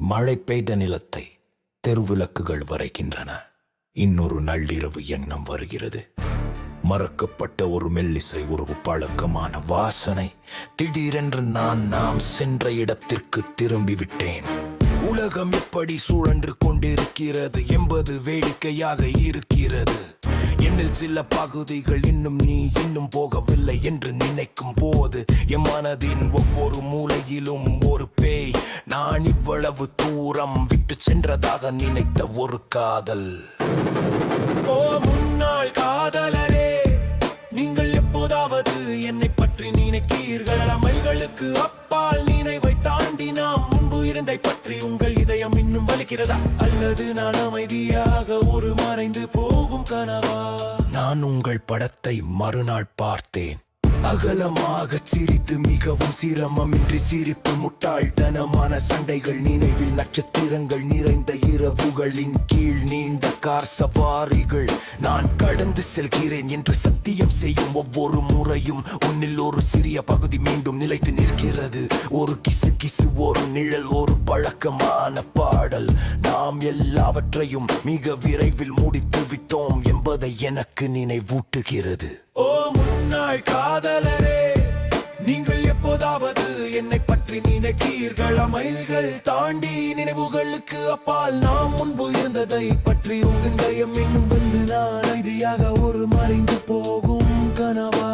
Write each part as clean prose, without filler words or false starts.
மழை பெய்த நிலத்தை தெருவிளக்குகள் வரைகின்றன. இன்னொரு நள்ளிரவு எண்ணம் வருகிறது. மறக்கப்பட்ட ஒரு மெல்லிசை, ஒரு பழக்கமான வாசனை. திடீரென்று நாம் சென்ற இடத்திற்கு திரும்பிவிட்டேன். உலகம் எப்படி சுழன்று கொண்டிருக்கிறது என்பது வேடிக்கையாக இருக்கிறது. என்னில் சில பகுதிகள் இன்னும் போகவில்லை என்று நினைக்கும் போது என் மனதின் ஒவ்வொரு மூலையிலும் ஒரு பேய். நான் இவ்வளவு தூரம் விட்டு சென்றதாக நினைத்த ஒரு காதல். ஓ முன்னாள் காதலரே, நீங்கள் எப்போதாவது என்னை பற்றி நினைக்கிறீர்கள்? மைல்களுக்கு அப்பால் நினைவை தாண்டி நாம் முன்பு இருந்தை பற்றி உங்கள் இதயம் இன்னும் வலிக்கிறதா? அல்லது நான் அமைதியாக ஒரு மறைந்து போகும் கனவா? நான் உங்கள் படத்தை மறுநாள் பார்த்தேன். அகலமாக சிரித்து மிகவும் சிரமமின்றி சிரிப்பு, முட்டாள்தனமான சண்டைகள், நினைவில் நட்சத்திரங்கள் நிறைந்த இரவுகளின் கீழ் நீண்ட கார் சவாரிகள். நான் கடந்து செல்கிறேன் என்று சத்தியம் செய்யும் ஒவ்வொரு முறையும் உன்னில் ஒரு சிறிய பகுதி மீண்டும் நிலைத்து நிற்கிறது. ஒரு கிசு, ஒரு நிழல், ஒரு பழக்கமான பாடல். நாம் எல்லாவற்றையும் மிக விரைவில் முடித்து விட்டோம் என்பதை எனக்கு நினைவூட்டுகிறது. ஓ முன்னாள் காதலரே, நீங்கள் எப்போதாவது என்னை பற்றி நினைக்கிறீர்கள்? மைல்கள் தாண்டி நினைவுகளுக்கு அப்பால் நாம் முன்பு இருந்ததை பற்றி உங்கள் இதயம் இன்னும் வந்து நான் அமைதியாக ஒரு மறைந்து போகும் கனவா?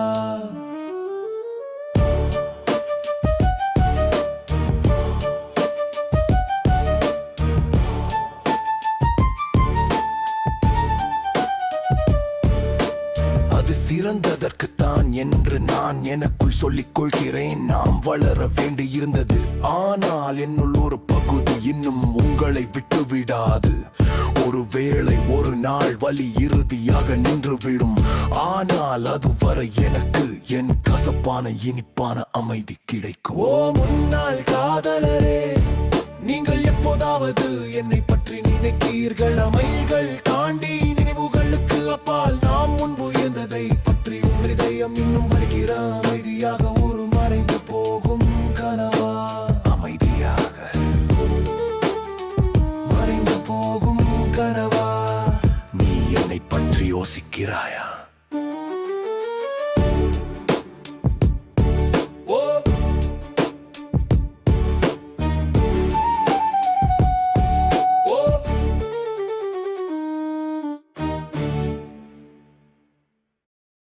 சிறந்ததற்குத்தான் என்று நான் எனக்குள் சொல்லிக் கொள்கிறேன். நாம் வளர வேண்டியிருந்தது, ஆனால் என்னுள் ஒரு பகுதி இன்னும் உங்களை விட்டுவிடாது. ஒருவேளை ஒரு நாள் வலி இறுதியாக நின்றுவிடும், ஆனால் அதுவரை எனக்கு என் கசப்பான இனிப்பான அமைதி கிடைக்கும். ஓ முன்னாள் காதலரே, நீங்கள் எப்போதாவது என்னை பற்றி நினைக்கிறீர்கள்? மைல்கள் தாண்டி நினைவுகளுக்கு அப்பால் நாம் முன்பு இருந்ததை பற்றி உங்கள் இதயம் இன்னும் வலிக்கிற அமைதியாக ஒரு மறைந்து போகும் கனவா? அமைதியாக மறைந்து போகும் கனவா? நீ என்னை பற்றி யோசிக்கிறாயா?